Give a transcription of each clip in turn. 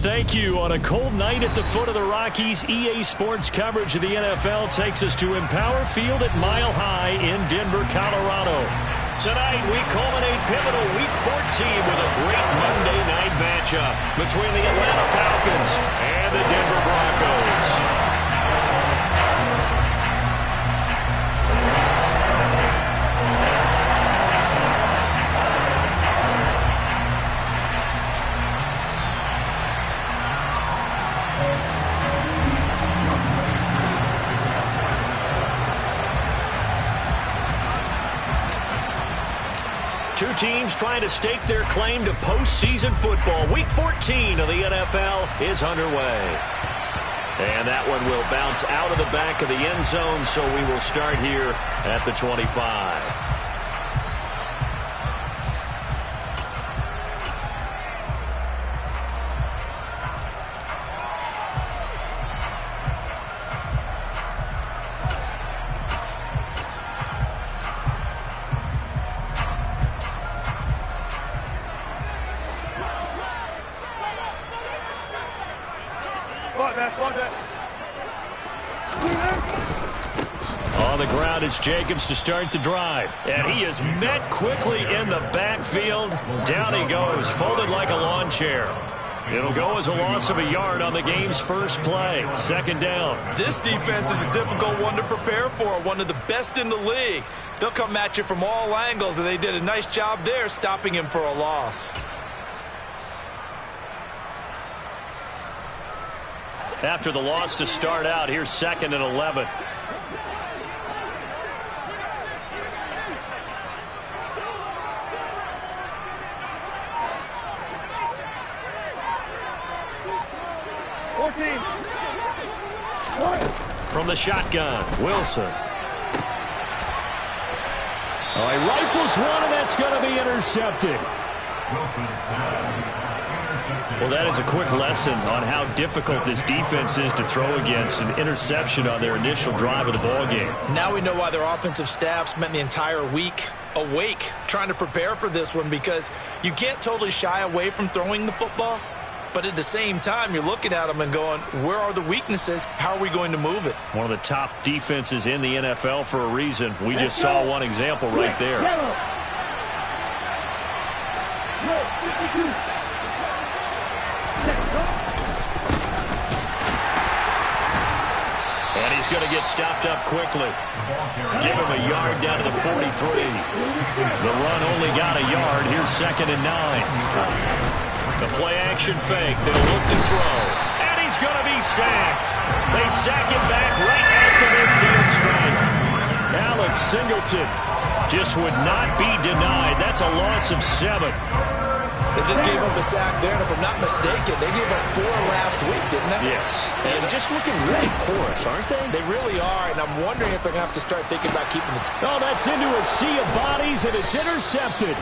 thank you. On a cold night at the foot of the Rockies, EA Sports coverage of the NFL takes us to Empower Field at Mile High in Denver, Colorado. Tonight, we culminate pivotal Week 14 with a great Monday night matchup between the Atlanta Falcons and the Denver Broncos. Two teams trying to stake their claim to postseason football. Week 14 of the NFL is underway. And that one will bounce out of the back of the end zone, so we will start here at the 25. On the ground, it's Jacobs to start the drive. And he is met quickly in the backfield. Down he goes, folded like a lawn chair. It'll go as a loss of a yard on the game's first play. Second down. This defense is a difficult one to prepare for, one of the best in the league. They'll come at you from all angles, and they did a nice job there stopping him for a loss. After the loss to start out, here's 2nd and 11. From the shotgun, Wilson. Oh, he rifles one, and that's going to be intercepted. Well, that is a quick lesson on how difficult this defense is to throw against. An interception on their initial drive of the ballgame. Now we know why their offensive staff spent the entire week awake trying to prepare for this one, because you can't totally shy away from throwing the football. But at the same time, you're looking at them and going, where are the weaknesses? How are we going to move it? One of the top defenses in the NFL for a reason. We just saw one example right there. And he's going to get stopped up quickly. Give him a yard down to the 43. The run only got a yard. Here's 2nd and 9. The play-action fake. They'll look to throw. And he's going to be sacked. They sack him back right at the midfield stripe. Alex Singleton just would not be denied. That's a loss of 7. They just gave up a sack there, and if I'm not mistaken, they gave up 4 last week, didn't they? Yes. And just looking really porous, aren't they? They really are, and I'm wondering if they're going to have to start thinking about keeping the... Oh, that's into a sea of bodies, and it's intercepted.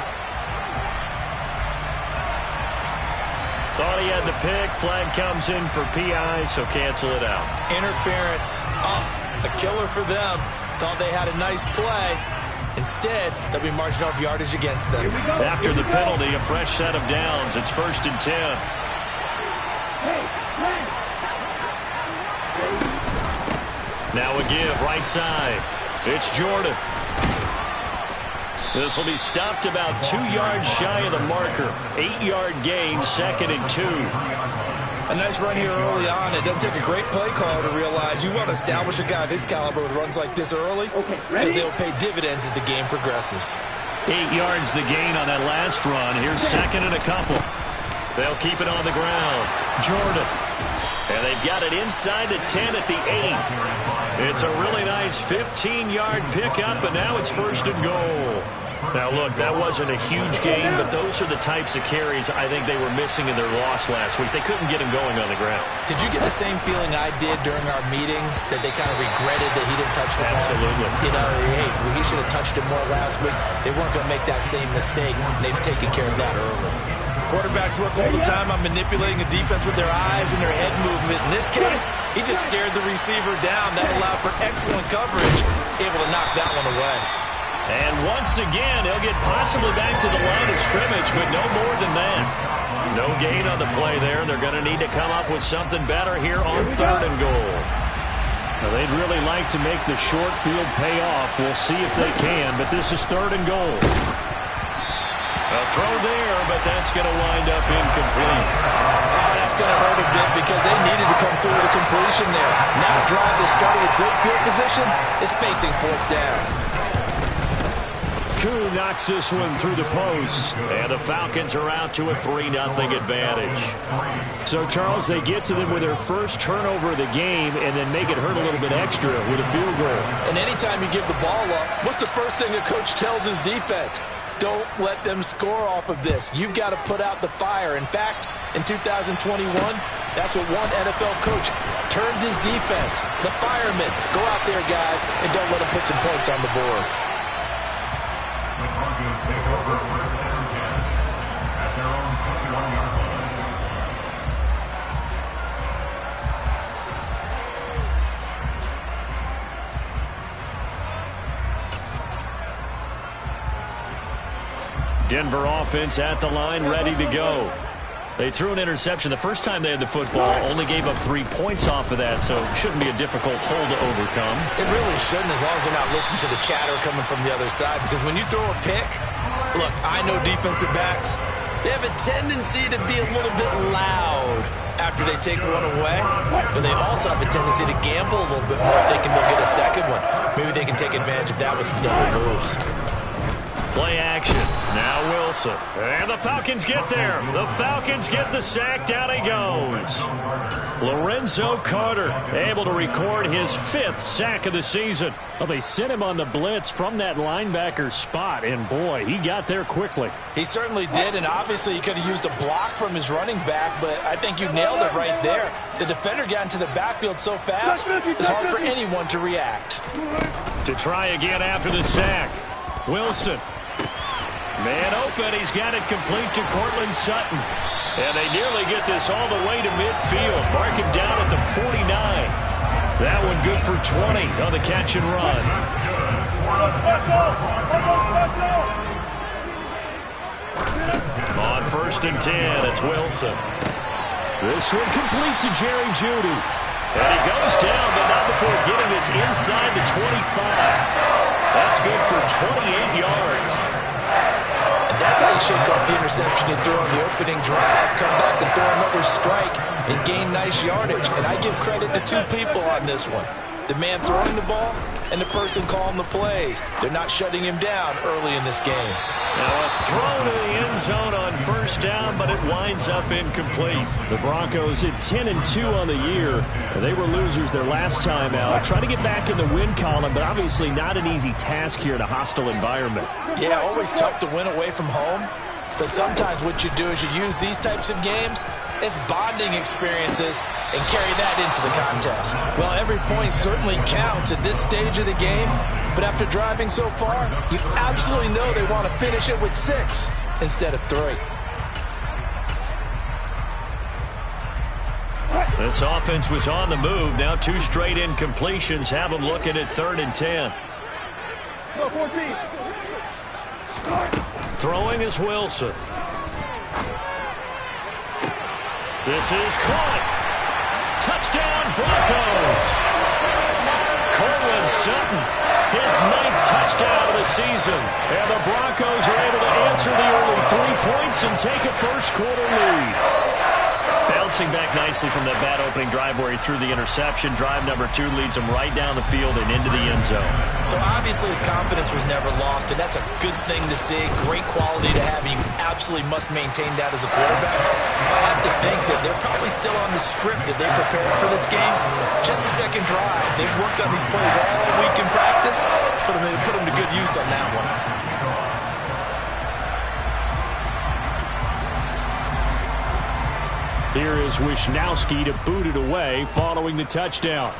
Thought he had the pick. Flag comes in for PI, so cancel it out. Interference. Oh, a killer for them. Thought they had a nice play. Instead, they'll be marching off yardage against them. After the penalty, a fresh set of downs. It's 1st and 10. Now a give, right side. It's Jordan. This will be stopped about 2 yards shy of the marker. 8-yard gain, 2nd and 2. A nice run here early on. It doesn't take a great play caller to realize you want to establish a guy of his caliber with runs like this early, because they'll pay dividends as the game progresses. 8 yards the gain on that last run. Here's 2nd and a couple. They'll keep it on the ground. Jordan. And they've got it inside the 10 at the 8. It's a really nice 15-yard pickup, and now it's 1st and goal. Now, look, that wasn't a huge game, but those are the types of carries I think they were missing in their loss last week. They couldn't get him going on the ground. Did you get the same feeling I did during our meetings, that they kind of regretted that he didn't touch the ball? Absolutely. You know, hey, he should have touched it more last week. They weren't going to make that same mistake. They've taken care of that early. Quarterbacks work all the time on manipulating a defense with their eyes and their head movement. In this case, he just stared the receiver down. That allowed for excellent coverage, able to knock that one away. And once again, he'll get possibly back to the line of scrimmage, but no more than that. No gain on the play there. They're going to need to come up with something better here on 3rd and goal. Well, they'd really like to make the short field pay off. We'll see if they can, but this is 3rd and goal. A throw there, but that's going to wind up incomplete. Oh, that's going to hurt a bit because they needed to come through with a completion there. Now a drive that started with great field position is facing 4th down. Koo knocks this one through the post. And the Falcons are out to a 3-0 advantage. So, Charles, they get to them with their first turnover of the game and then make it hurt a little bit extra with a field goal. And anytime you give the ball up, what's the first thing a coach tells his defense? Don't let them score off of this. You've got to put out the fire. In fact, in 2021, that's what one NFL coach termed his defense. The firemen. Go out there, guys, and don't let them put some points on the board. The Broncos take over first and 10 at their own 21-yard line. Denver offense at the line, ready to go. They threw an interception the first time they had the football, only gave up 3 points off of that, so it shouldn't be a difficult hole to overcome. It really shouldn't, as long as they're not listening to the chatter coming from the other side, because when you throw a pick, look, I know defensive backs, they have a tendency to be a little bit loud after they take one away, but they also have a tendency to gamble a little bit more, thinking they'll get a second one. Maybe they can take advantage of that with some double moves. Play action. Now Wilson. And the Falcons get there. The Falcons get the sack. Down he goes. Lorenzo Carter able to record his 5th sack of the season. Well, they sent him on the blitz from that linebacker spot, and boy, he got there quickly. He certainly did, and obviously he could have used a block from his running back, but I think you nailed it right there. The defender got into the backfield so fast, it's hard for anyone to react. To try again after the sack. Wilson. Man open, he's got it complete to Cortland Sutton. And they nearly get this all the way to midfield. Mark him down at the 49. That one good for 20 on the catch and run. On 1st and 10, it's Wilson. This one complete to Jerry Jeudy. And he goes down, but not before getting this inside the 25. That's good for 28 yards. That's how you shake off the interception you throw on the opening drive, come back and throw another strike and gain nice yardage. And I give credit to 2 people on this one. The man throwing the ball and the person calling the plays. They're not shutting him down early in this game. Now a throw to the end zone on 1st down, but it winds up incomplete. The Broncos at 10-2 on the year. They were losers their last time out. Trying to get back in the win column, but obviously not an easy task here in a hostile environment. Yeah, always tough to win away from home. But sometimes what you do is you use these types of games as bonding experiences and carry that into the contest. Well, every point certainly counts at this stage of the game, but after driving so far, you absolutely know they want to finish it with 6 instead of 3. This offense was on the move. Now 2 straight incompletions have them looking at 3rd and 10. Go 14. Throwing is Wilson. This is caught. Touchdown, Broncos. Cortland Sutton, his 9th touchdown of the season. And the Broncos are able to answer the early 3 points and take a first-quarter lead. Bouncing back nicely from that bad opening drive where he threw the interception. Drive number 2 leads him right down the field and into the end zone. So obviously his confidence was never lost, and that's a good thing to see. Great quality to have, and you absolutely must maintain that as a quarterback. I have to think that they're probably still on the script that they prepared for this game. Just a second drive. They've worked on these plays all week in practice. Put them to good use on that one. Here is Wisnowski to boot it away following the touchdown.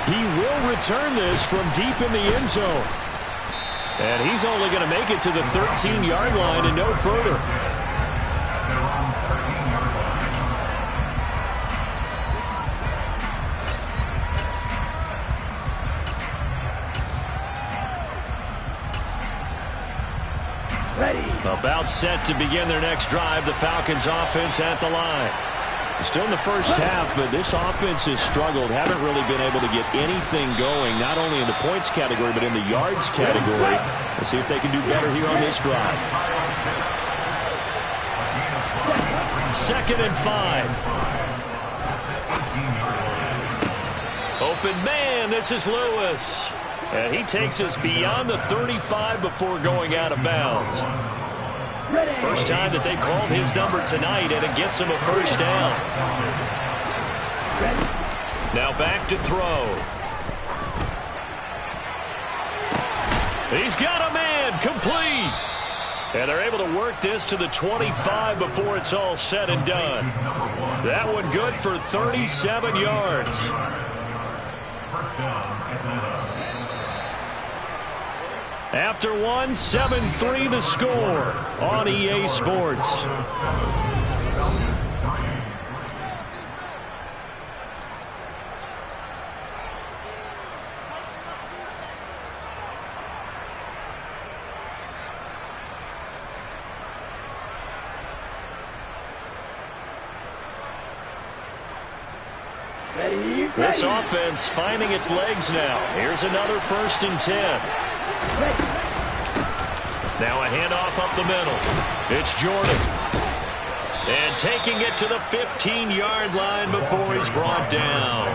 He will return this from deep in the end zone. And he's only going to make it to the 13-yard line and no further. About set to begin their next drive. The Falcons offense at the line. Still in the first half, but this offense has struggled. Haven't really been able to get anything going, not only in the points category, but in the yards category. Let's see if they can do better here on this drive. 2nd and 5. Open man, this is Lewis. And he takes us beyond the 35 before going out of bounds. First time that they called his number tonight, and it gets him a first down. Now back to throw. He's got a man, complete. And they're able to work this to the 25 before it's all said and done. That one good for 37 yards. After one, 7-3 the score on EA Sports. This offense finding its legs now. Here's another 1st and 10. Now a handoff up the middle. It's Jordan. And taking it to the 15-yard line before he's brought down.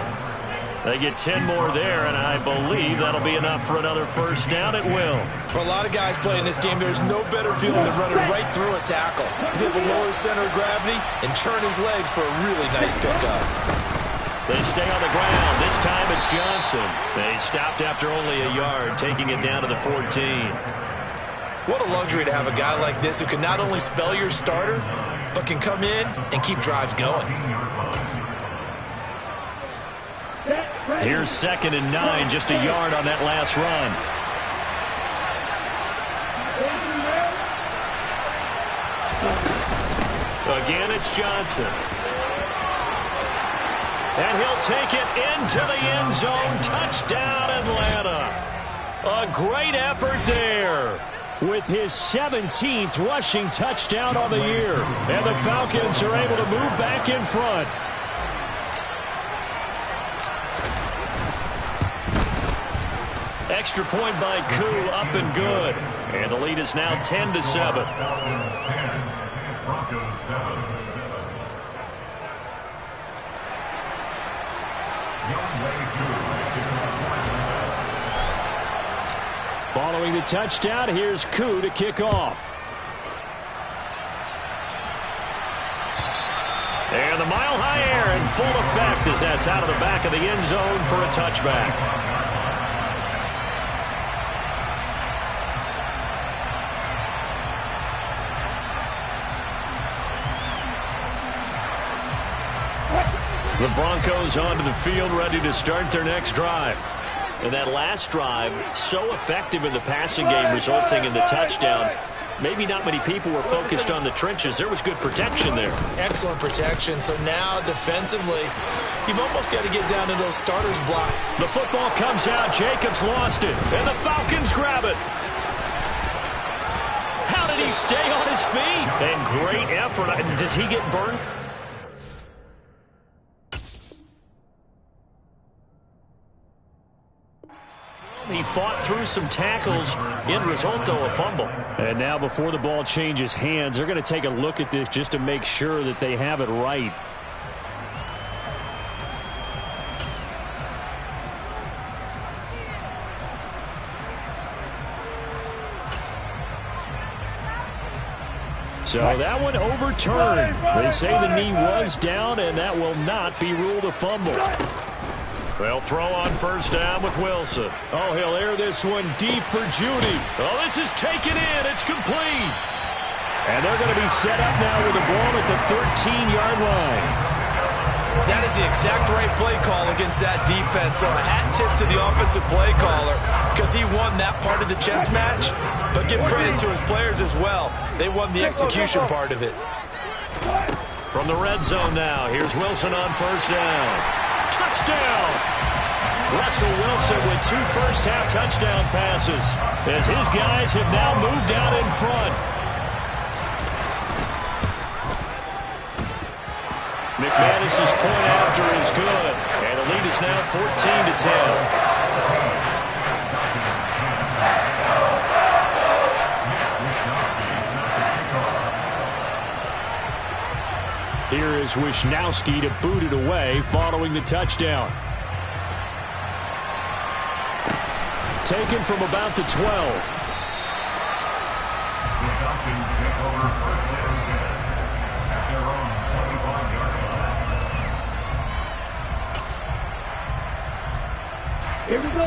They get 10 more there, and I believe that'll be enough for another first down. It will. For a lot of guys playing this game, there's no better feeling than running right through a tackle. He's able to lower his center of gravity and churn his legs for a really nice pickup. They stay on the ground. This time it's Johnson. They stopped after only a yard, taking it down to the 14. What a luxury to have a guy like this who can not only spell your starter, but can come in and keep drives going. Here's 2nd and 9, just a yard on that last run. Again, it's Johnson. And he'll take it into the end zone. Touchdown, Atlanta. A great effort there. With his 17th rushing touchdown on the year. And the Falcons are able to move back in front. Extra point by Koo, up and good. And the lead is now 10-7. Broncos 7. Following the touchdown, here's Koo to kick off. And the mile-high air in full effect as that's out of the back of the end zone for a touchback. The Broncos onto the field, ready to start their next drive. And that last drive, so effective in the passing game, resulting in the touchdown. Maybe not many people were focused on the trenches. There was good protection there. Excellent protection. So now, defensively, you've almost got to get down to those starters block. The football comes out. Jacobs lost it. And the Falcons grab it. How did he stay on his feet? And great effort. Does he get burned? He fought through some tackles. End result, though, a fumble. And now before the ball changes hands, they're going to take a look at this just to make sure that they have it right. So that one overturned. They say the knee was down, and that will not be ruled a fumble. They'll throw on first down with Wilson. Oh, he'll air this one deep for Judy. Oh, this is taken in. It's complete. And they're going to be set up now with the ball at the 13-yard line. That is the exact right play call against that defense. So a hat tip to the offensive play caller because he won that part of the chess match. But give credit to his players as well. They won the execution part of it. From the red zone now, here's Wilson on first down. Touchdown! Russell Wilson with 2 first-half touchdown passes as his guys have now moved out in front. McManus's point after is good. And the lead is now 14-10. Here is Wisnowski to boot it away following the touchdown. Taken from about the 12. The Falcons take over first and 10 at their own 25-yard line. Here we go,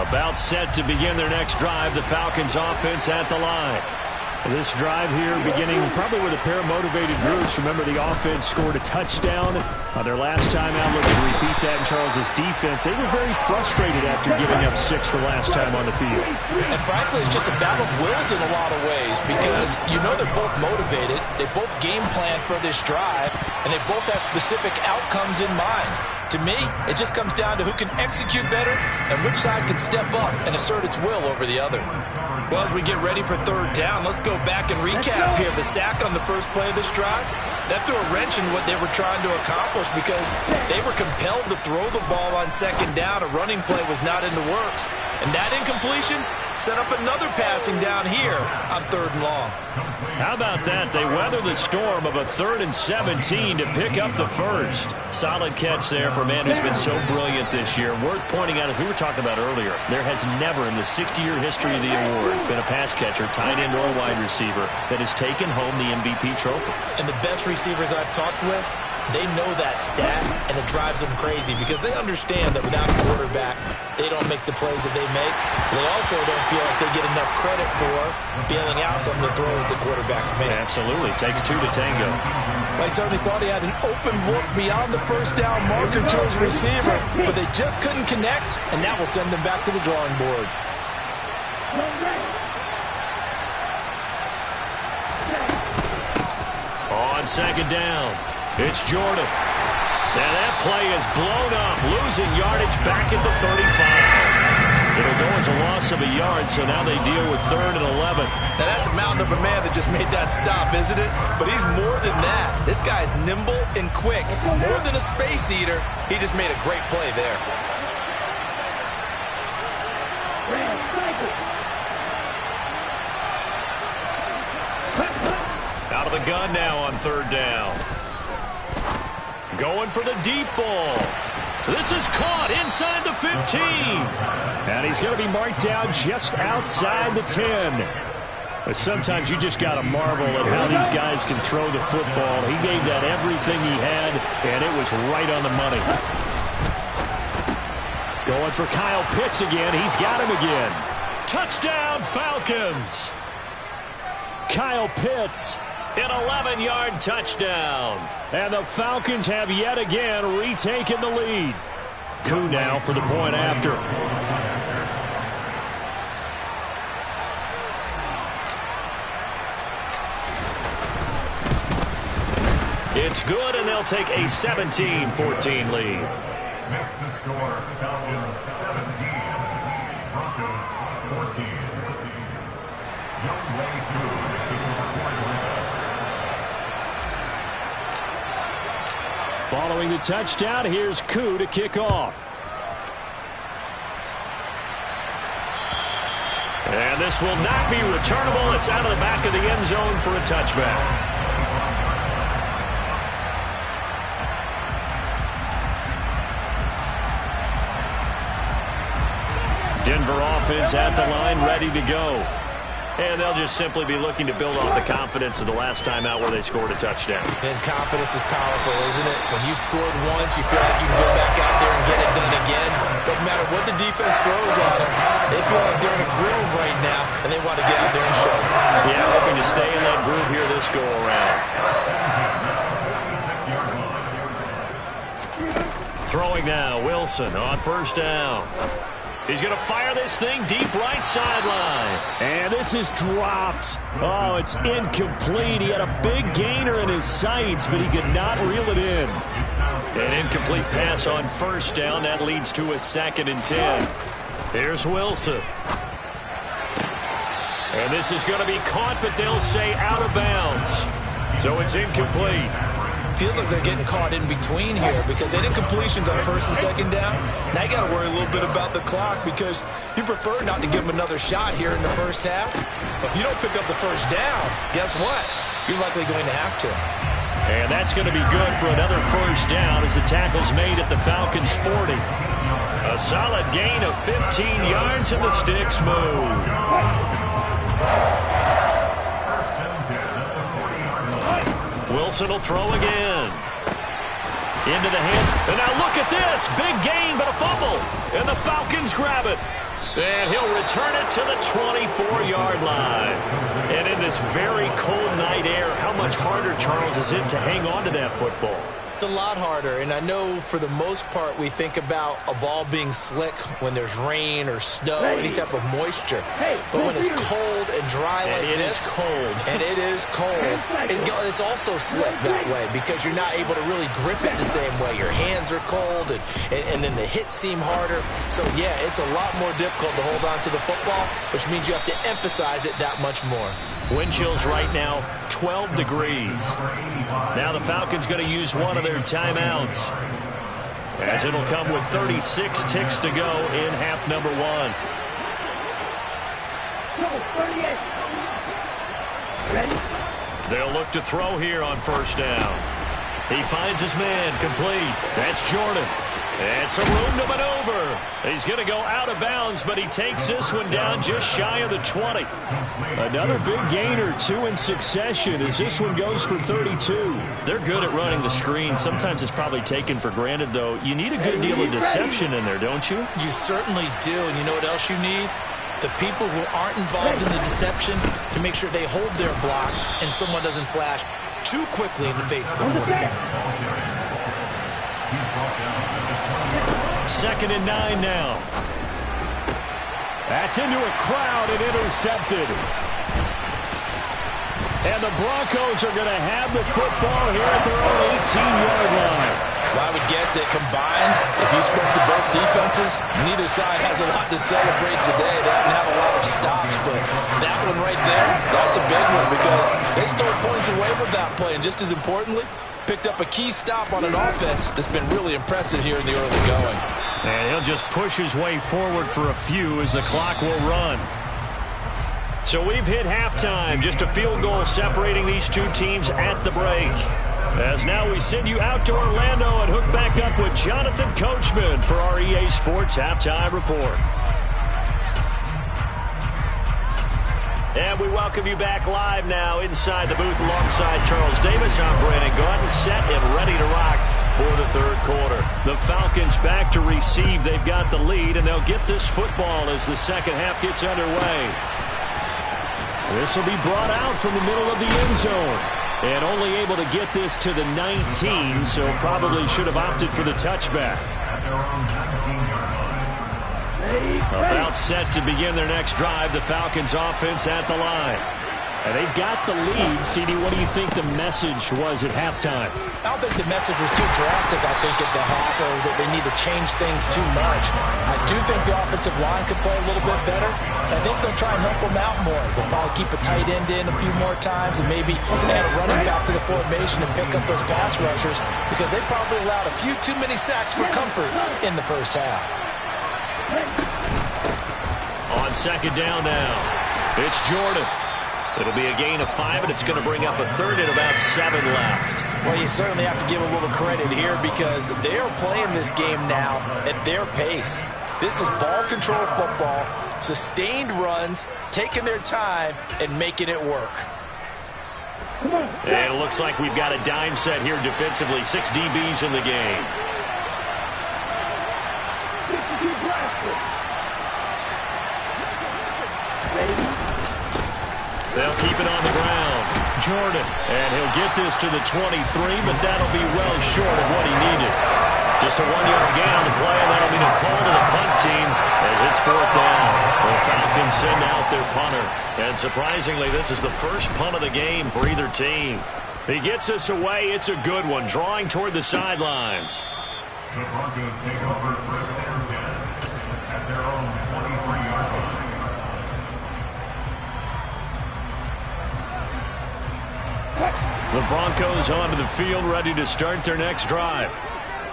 About set to begin their next drive. The Falcons offense at the line. This drive here beginning probably with a pair of motivated groups. Remember, the offense scored a touchdown on their last time out. Looking to repeat that in Charles's defense. They were very frustrated after giving up 6 the last time on the field. And frankly, it's just a battle of wills in a lot of ways because you know they're both motivated. They both game plan for this drive, and they both have specific outcomes in mind. To me, it just comes down to who can execute better and which side can step up and assert its will over the other. Well, as we get ready for third down, let's go back and recap here. The sack on the first play of this drive, that threw a wrench in what they were trying to accomplish because they were compelled to throw the ball on second down. A running play was not in the works. And that incompletion set up another passing down here on third and long. How about that? They weather the storm of a 3rd and 17 to pick up the first. Solid catch there for a man who's been so brilliant this year. Worth pointing out, as we were talking about earlier, there has never in the 60-year history of the award been a pass catcher, tight end, or wide receiver that has taken home the MVP trophy. And the best receivers I've talked with, they know that stat, and it drives them crazy because they understand that without a quarterback, they don't make the plays that they make. They also don't feel like they get enough credit for bailing out some of the throws the quarterbacks make. Absolutely. Takes 2 to tango. I certainly thought he had an open look beyond the first down marker to his receiver, but they just couldn't connect, and that will send them back to the drawing board. On second down, it's Jordan. Now that play is blown up, losing yardage back at the 35. It'll go as a loss of a yard, so now they deal with 3rd and 11. Now that's a mountain of a man that just made that stop, isn't it? But he's more than that. This guy's nimble and quick. More than a space eater, he just made a great play there. Out of the gun now on 3rd down. Going for the deep ball. This is caught inside the 15. And he's going to be marked down just outside the 10. But sometimes you just got to marvel at how these guys can throw the football. He gave that everything he had, and it was right on the money. Going for Kyle Pitts again. He's got him again. Touchdown, Falcons. Kyle Pitts. An 11-yard touchdown. And the Falcons have yet again retaken the lead. Koo now for the point after. It's good, and they'll take a 17-14 lead. Next to score, Falcons 17, Broncos 14. Young way through. Following the touchdown, here's Koo to kick off. And this will not be returnable. It's out of the back of the end zone for a touchback. Denver offense at the line, ready to go. And they'll just simply be looking to build off the confidence of the last time out where they scored a touchdown. And confidence is powerful, isn't it? When you've scored once, you feel like you can go back out there and get it done again. Doesn't matter what the defense throws at them. They feel like they're in a groove right now, and they want to get out there and show it. Yeah, hoping to stay in that groove here this go-around. Throwing now, Wilson on 1st down. He's going to fire this thing deep right sideline. And this is dropped. Oh, it's incomplete. He had a big gainer in his sights, but he could not reel it in. An incomplete pass on 1st down. That leads to a 2nd and 10. Here's Wilson. And this is going to be caught, but they'll say out of bounds. So it's incomplete. feels like they're getting caught in between here because they did completions on first and second down. Now you got to worry a little bit about the clock because you prefer not to give them another shot here in the first half. But if you don't pick up the first down, guess what? You're likely going to have to. And that's going to be good for another first down as the tackle's made at the Falcons' 40. A solid gain of 15 yards and the sticks move. Wilson will throw again. Into the hand. And now look at this. Big gain, but a fumble. And the Falcons grab it. And he'll return it to the 24-yard line. And in this very cold night air, how much harder, Charles, is it to hang on to that football? It's a lot harder, and I know for the most part we think about a ball being slick when there's rain or snow, any type of moisture. But when it's cold and dry like this, it is cold. And it is cold, it's also slick that way because you're not able to really grip it the same way. Your hands are cold, and then the hits seem harder. So, yeah, it's a lot more difficult to hold on to the football, which means you have to emphasize it that much more. Wind chills right now, 12 degrees. Now the Falcons going to use one of their timeouts, as it'll come with 36 ticks to go in half number one. They'll look to throw here on first down. He finds his man complete. That's Jordan. It's a room to maneuver. He's going to go out of bounds, but he takes this one down just shy of the 20. Another big gain or two in succession as this one goes for 32. They're good at running the screen. Sometimes it's probably taken for granted, though. You need a good deal of deception in there, don't you? You certainly do, and you know what else you need? The people who aren't involved in the deception to make sure they hold their blocks and someone doesn't flash too quickly in the face of the quarterback. 2nd and 9 now. That's into a crowd and intercepted. And the Broncos are going to have the football here at their own 18-yard line. Well, I would guess that combined, if you spoke to both defenses, neither side has a lot to celebrate today. They didn't have a lot of stops, but that one right there, that's a big one because they stole points away with that play. And just as importantly, picked up a key stop on an offense that's been really impressive here in the early going. And he'll just push his way forward for a few as the clock will run. So we've hit halftime. Just a field goal separating these two teams at the break. As now we send you out to Orlando and hook back up with Jonathan Coachman for our EA Sports Halftime Report. And we welcome you back live now inside the booth alongside Charles Davis. I'm Brandon Gordon, set and ready to rock for the third quarter. The Falcons back to receive. They've got the lead, and they'll get this football as the second half gets underway. This will be brought out from the middle of the end zone. And only able to get this to the 19, so probably should have opted for the touchback. About set to begin their next drive, the Falcons offense at the line. And they've got the lead. CD, what do you think the message was at halftime? I don't think the message was too drastic, I think, at the half, or that they need to change things too much. I do think the offensive line could play a little bit better. I think they'll try and help them out more. They'll probably keep a tight end in a few more times and maybe add a running back to the formation and pick up those pass rushers because they probably allowed a few too many sacks for comfort in the first half. On second down now, it's Jordan. It'll be a gain of 5, and it's going to bring up a third and about 7 left. Well, you certainly have to give a little credit here because they are playing this game now at their pace. This is ball control football, sustained runs, taking their time, and making it work. And it looks like we've got a dime set here defensively. 6 DBs in the game. They'll keep it on the ground. Jordan, and he'll get this to the 23, but that'll be well short of what he needed. Just a 1-yard gain on the play, and that'll be the call to the punt team as it's 4th down. The Falcons send out their punter. And surprisingly, this is the first punt of the game for either team. He gets us away. It's a good one, drawing toward the sidelines. The Broncos take over 1st and 10 at their own 23-yard line. The Broncos onto the field, ready to start their next drive.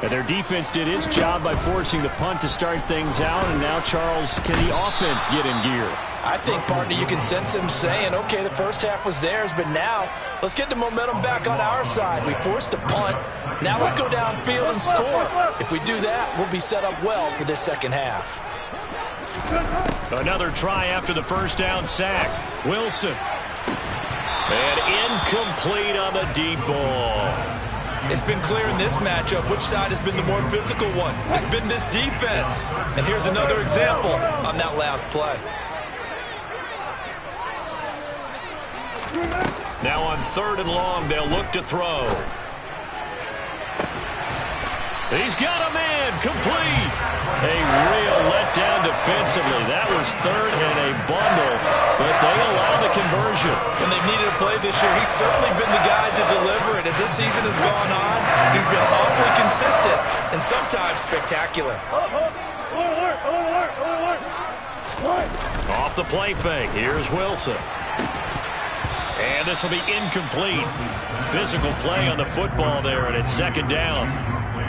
And their defense did its job by forcing the punt to start things out. And now, Charles, can the offense get in gear? I think, partner, you can sense them saying, okay, the first half was theirs, but now let's get the momentum back on our side. We forced a punt. Now let's go downfield and score. If we do that, we'll be set up well for this second half. Another try after the first down sack. Wilson. And incomplete on the deep ball. It's been clear in this matchup which side has been the more physical one. It's been this defense. And here's another example on that last play. Now on 3rd and long, they'll look to throw. He's got a man, complete. A real letdown defensively. That was 3rd and a bundle, but they allow the conversion. When they've needed a play this year, he's certainly been the guy to deliver it. As this season has gone on, he's been awfully consistent and sometimes spectacular. Off the play fake, here's Wilson. And this will be incomplete. Physical play on the football there, and it's 2nd down.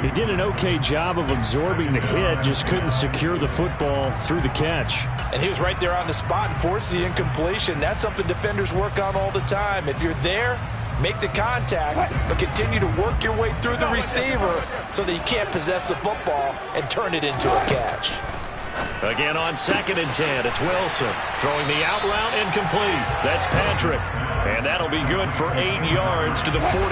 He did an okay job of absorbing the hit, just couldn't secure the football through the catch. And he was right there on the spot and forced the incompletion. That's something defenders work on all the time. If you're there, make the contact, but continue to work your way through the receiver so that you can't possess the football and turn it into a catch. Again on 2nd and 10, it's Wilson. Throwing the out route, incomplete. That's Patrick. And that'll be good for 8 yards to the 45.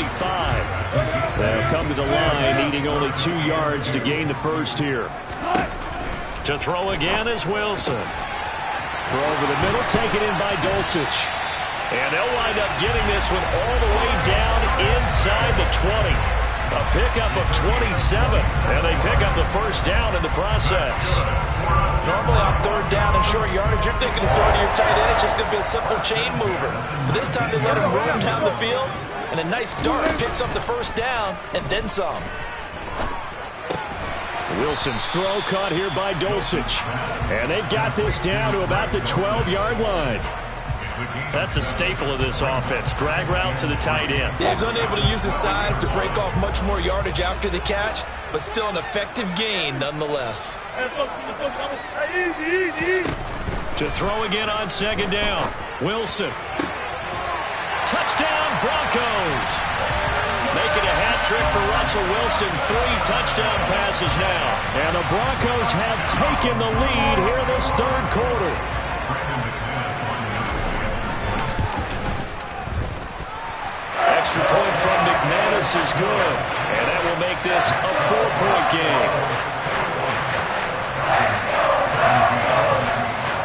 They'll come to the line, needing only 2 yards to gain the first here. To throw again is Wilson. Throw over the middle, taken in by Dulcich. And they'll wind up getting this one all the way down inside the 20. A pickup of 27, and they pick up the first down in the process. Normally on 3rd down and short yardage, you're thinking of throwing to your tight end. It's just going to be a simple chain mover. But this time they let him roam down the field, and a nice dart picks up the first down and then some. Wilson's throw caught here by Dulcich. And they've got this down to about the 12-yard line. That's a staple of this offense. Drag route to the tight end. Yeah, he's unable to use his size to break off much more yardage after the catch, but still an effective gain nonetheless. To throw again on 2nd down. Wilson. Touchdown, Broncos. Making a hat trick for Russell Wilson. 3 touchdown passes now. And the Broncos have taken the lead here this 3rd quarter. Extra point from McManus is good, and that will make this a 4-point game.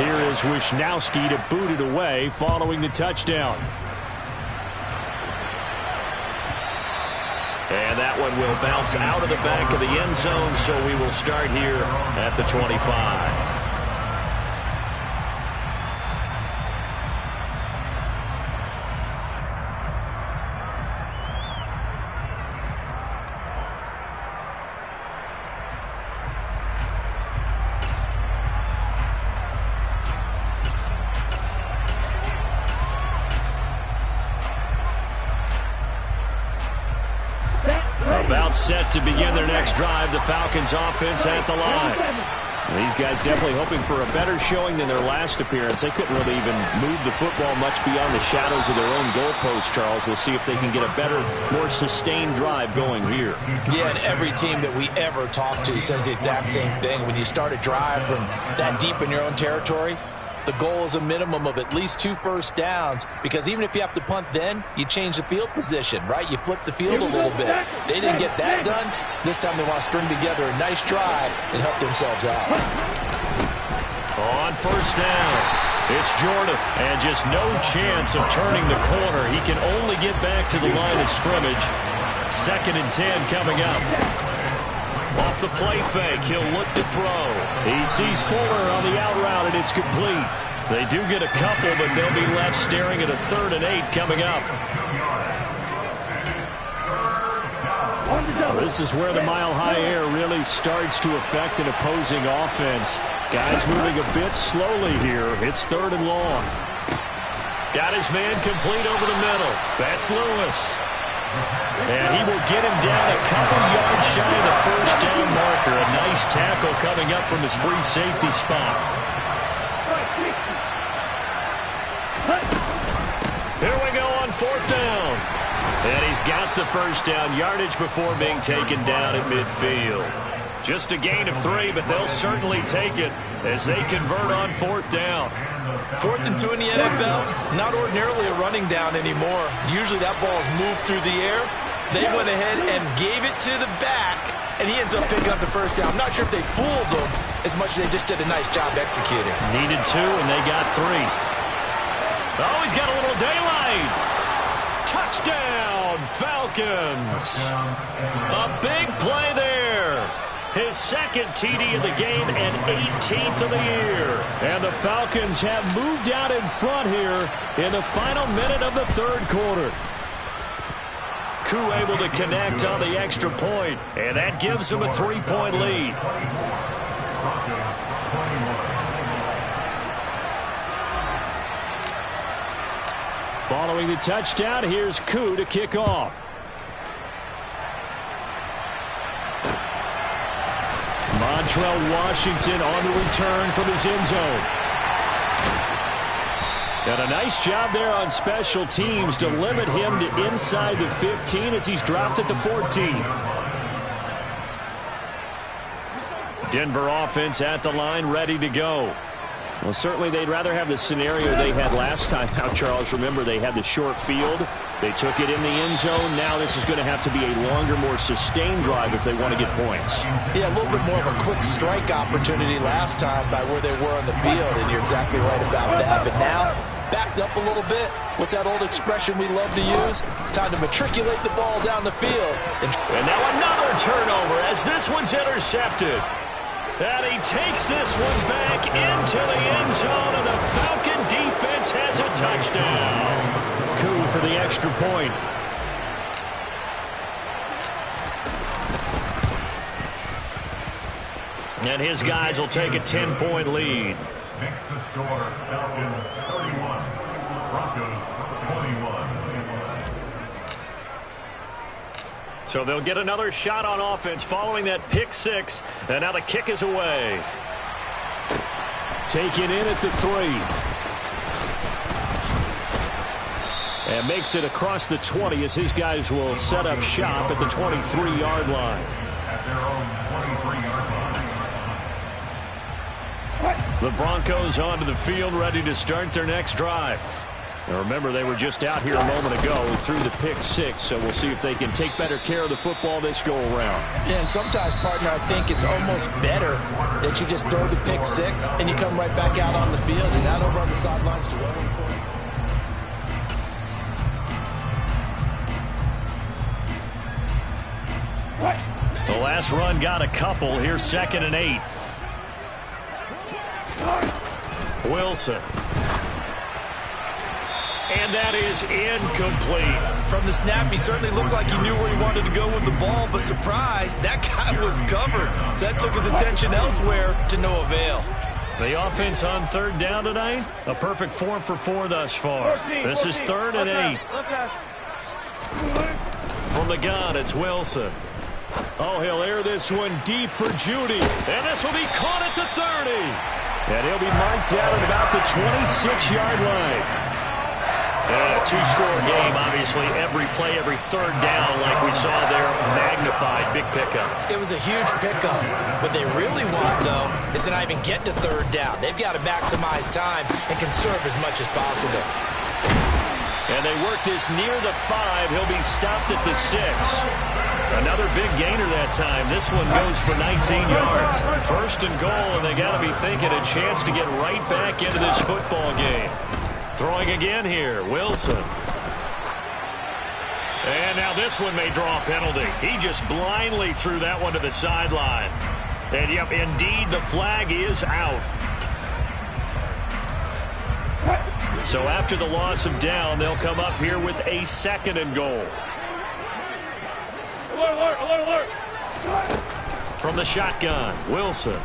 Here is Wisnowski to boot it away following the touchdown. And that one will bounce out of the back of the end zone, so we will start here at the 25. About set to begin their next drive. The Falcons offense at the line. These guys definitely hoping for a better showing than their last appearance. They couldn't really even move the football much beyond the shadows of their own goalpost, Charles. We'll see if they can get a better, more sustained drive going here. Yeah, and every team that we ever talk to says the exact same thing. When you start a drive from that deep in your own territory, the goal is a minimum of at least 2 first downs, because even if you have to punt then, you change the field position, right? You flip the field a little bit. They didn't get that done. This time they want to string together a nice drive and help themselves out. On 1st down, it's Jordan, and just no chance of turning the corner. He can only get back to the line of scrimmage. 2nd and 10 coming up. Off the play fake, he'll look to throw. He sees Fuller on the out route, and it's complete. They do get a couple, but they'll be left staring at a 3rd and 8 coming up. This is where the mile-high air really starts to affect an opposing offense. Guys moving a bit slowly here. It's 3rd and long. Got his man complete over the middle. That's Lewis. And he will get him down a couple yards shy of the first down marker. A nice tackle coming up from his free safety spot. Here we go on fourth down. And he's got the first down yardage before being taken down at midfield. Just a gain of 3, but they'll certainly take it as they convert on fourth down. 4th and 2 in the NFL, not ordinarily a running down anymore. Usually that ball is moved through the air. They went ahead and gave it to the back, and he ends up picking up the first down. I'm not sure if they fooled him as much as they just did a nice job executing. Needed 2, and they got 3. Oh, he's got a little daylight. Touchdown, Falcons. A big play there. His second TD of the game and 18th of the year. And the Falcons have moved out in front here in the final minute of the third quarter. Koo able to connect on the extra point, and that gives him a 3-point lead. Following the touchdown, here's Koo to kick off. Montrell Washington on the return from his end zone. And a nice job there on special teams to limit him to inside the 15 as he's dropped at the 14. Denver offense at the line, ready to go. Well, certainly they'd rather have the scenario they had last time out, Charles. Remember, they had the short field. They took it in the end zone. Now this is going to have to be a longer, more sustained drive if they want to get points. Yeah, a little bit more of a quick strike opportunity last time by where they were on the field, and you're exactly right about that. But now, backed up a little bit. What's that old expression we love to use? Time to matriculate the ball down the field. And now another turnover as this one's intercepted. And he takes this one back into the end zone, and the Falcon defense has a touchdown. Koo for the extra point. And his guys will take a 10-point lead. Makes the score Falcons 31, Broncos 21. So they'll get another shot on offense following that pick 6. And now the kick is away. Taken in at the 3. And makes it across the 20 as his guys will set up shop at the 23-yard line. At their own 23-yard line. The Broncos onto the field, ready to start their next drive. Now remember, they were just out here a moment ago through the pick 6, so we'll see if they can take better care of the football this go-around. Yeah, and sometimes, partner, I think it's almost better that you just throw the pick 6 and you come right back out on the field and not over on the sidelines to roll. The last run got a couple. Here's 2nd and 8. Wilson. And that is incomplete. From the snap, he certainly looked like he knew where he wanted to go with the ball, but surprise, that guy was covered. So that took his attention elsewhere to no avail. The offense on 3rd down tonight, a perfect 4 for 4 thus far. This is 3rd and 8. From the gun, it's Wilson. Oh, he'll air this one deep for Judy. And this will be caught at the 30. And he'll be marked down at about the 26-yard line. A 2-score game, obviously. Every play, every 3rd down, like we saw there, magnified. Big pickup. It was a huge pickup. What they really want, though, is to not even get to 3rd down. They've got to maximize time and conserve as much as possible. And they work this near the 5. He'll be stopped at the 6. Another big gainer that time. This one goes for 19 yards. 1st and goal, and they got to be thinking a chance to get right back into this football game. Throwing again here, Wilson. And now this one may draw a penalty. He just blindly threw that one to the sideline. And, yep, indeed, the flag is out. So after the loss of down, they'll come up here with a 2nd and goal. Alert, alert, alert. From the shotgun, Wilson.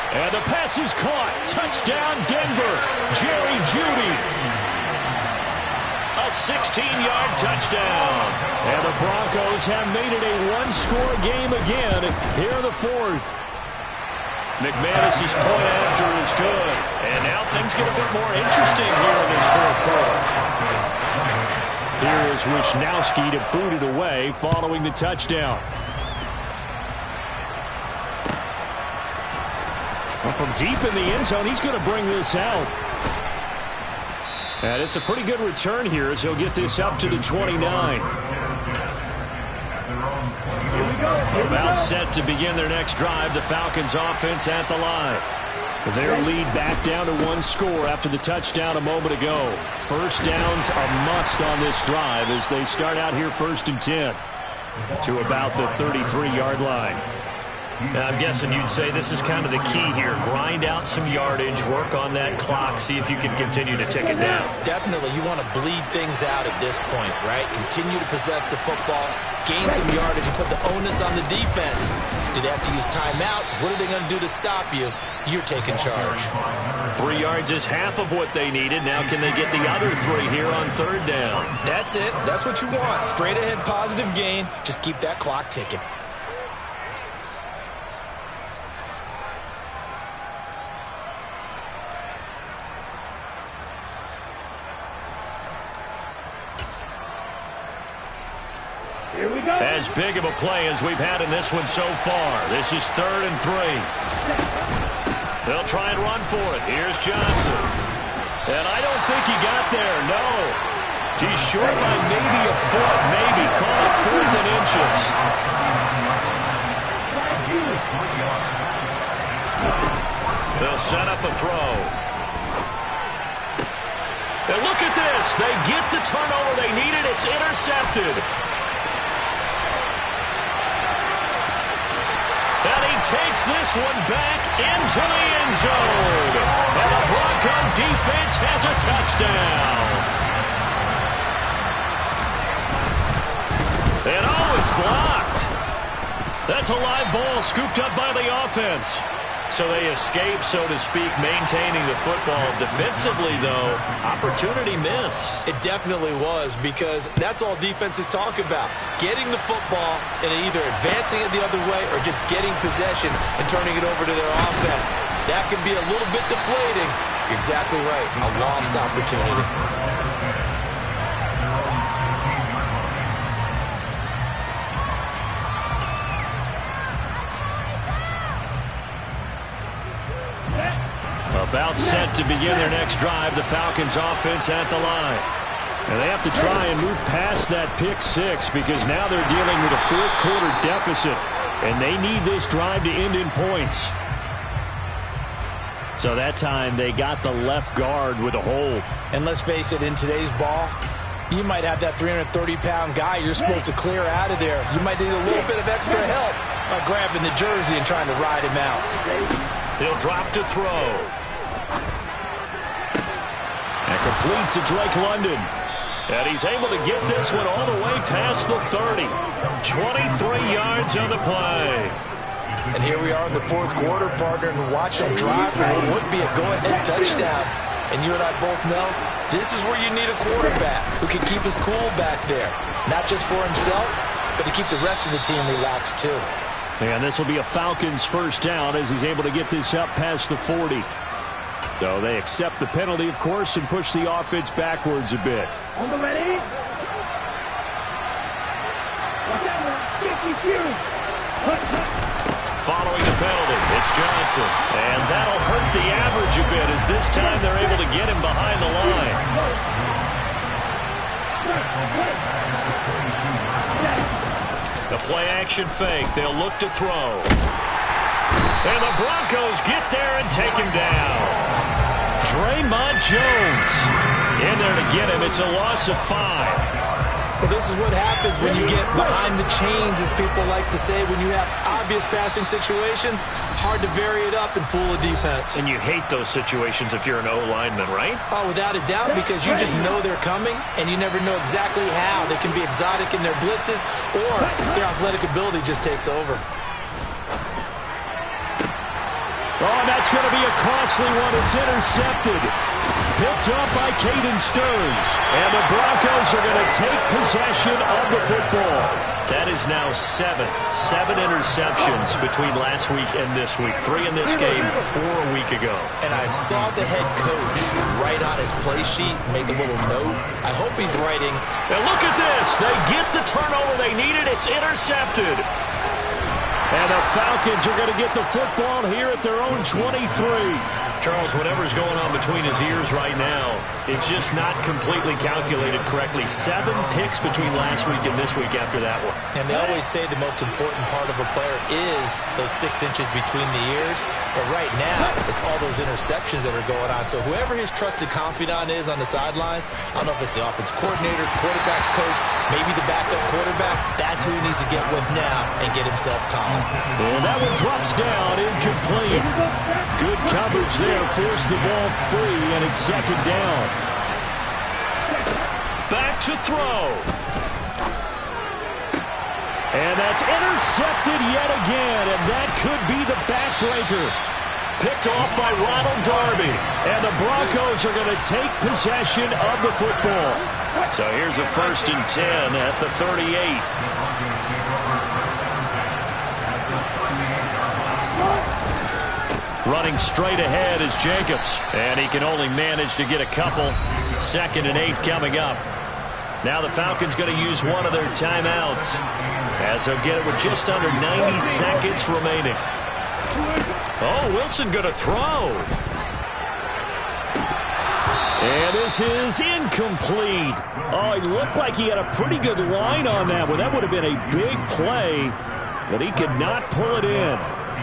And the pass is caught. Touchdown, Denver. Jerry Jeudy. A A 16-yard touchdown. And the Broncos have made it a one-score game again here in the fourth. McManus's point after is good. And now things get a bit more interesting here in this fourth quarter. Here is Wisnowski to boot it away following the touchdown. Well, from deep in the end zone, he's going to bring this out. And it's a pretty good return here as he'll get this up to the 29. About set to begin their next drive. The Falcons offense at the line. Their lead back down to one score after the touchdown a moment ago. First downs a must on this drive as they start out here 1st and 10 to about the 33-yard line. Now, I'm guessing you'd say this is kind of the key here. Grind out some yardage, work on that clock, see if you can continue to tick it down. Definitely, you want to bleed things out at this point, right? Continue to possess the football, gain some yardage, and put the onus on the defense. Do they have to use timeouts? What are they going to do to stop you? You're taking charge. 3 yards is half of what they needed. Now can they get the other 3 here on 3rd down? That's it. That's what you want. Straight ahead positive gain. Just keep that clock ticking. As big of a play as we've had in this one so far. This is 3rd and 3. They'll try and run for it. Here's Johnson. And I don't think he got there, no. He's short by maybe a foot, maybe. Call it 4th and inches. They'll set up a throw. And look at this. They get the turnover they needed. It's intercepted. And he takes this one back into the end zone. And the Bronco defense has a touchdown. And oh, it's blocked. That's a live ball scooped up by the offense. So they escape, so to speak, maintaining the football. Defensively, though, opportunity miss. It definitely was, because that's all defenses talk about. Getting the football and either advancing it the other way or just getting possession and turning it over to their offense. That can be a little bit deflating. You're exactly right. A lost opportunity. About set to begin their next drive, the Falcons offense at the line. And they have to try and move past that pick 6 because now they're dealing with a 4th quarter deficit, and they need this drive to end in points. So that time they got the left guard with a hold. And let's face it, in today's ball, you might have that 330-pound guy you're supposed to clear out of there. You might need a little bit of extra help by grabbing the jersey and trying to ride him out. He'll drop to throw. And complete to Drake London. And he's able to get this one all the way past the 30. 23 yards on the play. And here we are in the 4th quarter, partner, and watch them drive for what would be a go-ahead touchdown. And you and I both know this is where you need a quarterback who can keep his cool back there. Not just for himself, but to keep the rest of the team relaxed too. And this will be a Falcons 1st down as he's able to get this up past the 40. So they accept the penalty, of course, and push the offense backwards a bit. On the ready? Following the penalty, it's Johnson. And that'll hurt the average a bit as this time they're able to get him behind the line. The play-action fake. They'll look to throw. And the Broncos get there and take him down. Draymond Jones in there to get him. It's a loss of 5. Well, this is what happens when you get behind the chains, as people like to say. When you have obvious passing situations, hard to vary it up and fool a defense. And you hate those situations if you're an O-lineman, right? Oh, without a doubt, because you just know they're coming, and you never know exactly how. They can be exotic in their blitzes, or their athletic ability just takes over. Oh, that's going to be a costly one. It's intercepted. Picked up by Caden Stearns. And the Broncos are going to take possession of the football. That is now seven interceptions between last week and this week. 3 in this game, 4 a week ago. And I saw the head coach write on his play sheet, make a little note. I hope he's writing. And look at this. They get the turnover they needed. It's intercepted. And the Falcons are going to get the football here at their own 23. Charles, whatever's going on between his ears right now, it's just not completely calculated correctly. 7 picks between last week and this week after that one. And they always say the most important part of a player is those 6 inches between the ears. But right now, it's all those interceptions that are going on. So whoever his trusted confidant is on the sidelines, I don't know if it's the offense coordinator, quarterback's coach, maybe the backup quarterback, that's who he needs to get with now and get himself calm. And that one drops down, incomplete. Good coverage there, forced the ball free, and it's second down. Back to throw. And that's intercepted yet again, and that could be the backbreaker. Picked off by Ronald Darby. And the Broncos are going to take possession of the football. So here's a 1st and 10 at the 38. Running straight ahead is Jacobs. And he can only manage to get a couple. 2nd and 8 coming up. Now the Falcons going to use one of their timeouts, as they'll get it with just under 90 seconds remaining. Oh, Wilson going to throw. And this is incomplete. Oh, he looked like he had a pretty good line on that one. That would have been a big play, but he could not pull it in.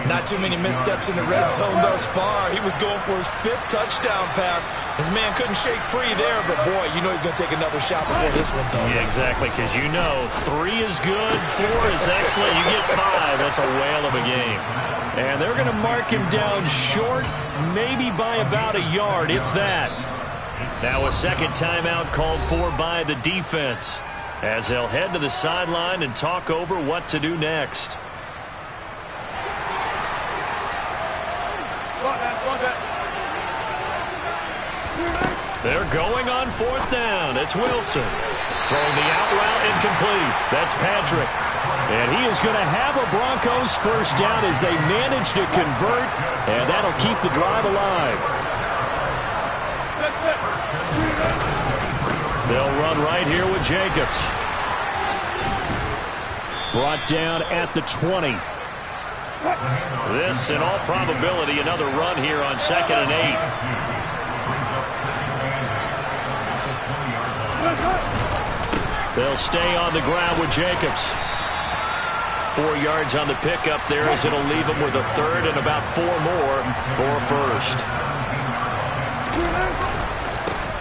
Not too many missteps in the red zone thus far. He was going for his 5th touchdown pass. His man couldn't shake free there, but boy, you know he's going to take another shot before this one's over. Yeah, exactly, because you know 3 is good, 4 is excellent. You get 5, that's a whale of a game. And they're going to mark him down short, maybe by about a yard, if that. Now a second timeout called for by the defense, as they'll head to the sideline and talk over what to do next. They're going on 4th down. It's Wilson. Throwing the out route incomplete. That's Patrick. And he is going to have a Broncos 1st down as they manage to convert, and that'll keep the drive alive. They'll run right here with Jacobs. Brought down at the 20. This, in all probability, another run here on 2nd and 8. They'll stay on the ground with Jacobs. 4 yards on the pickup there, as it'll leave him with a 3rd and about 4 more for a 1st.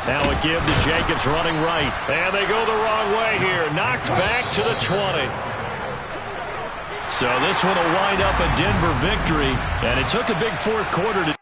Now a give to Jacobs running right. And they go the wrong way here. Knocked back to the 20. So this one will wind up a Denver victory. And it took a big 4th quarter to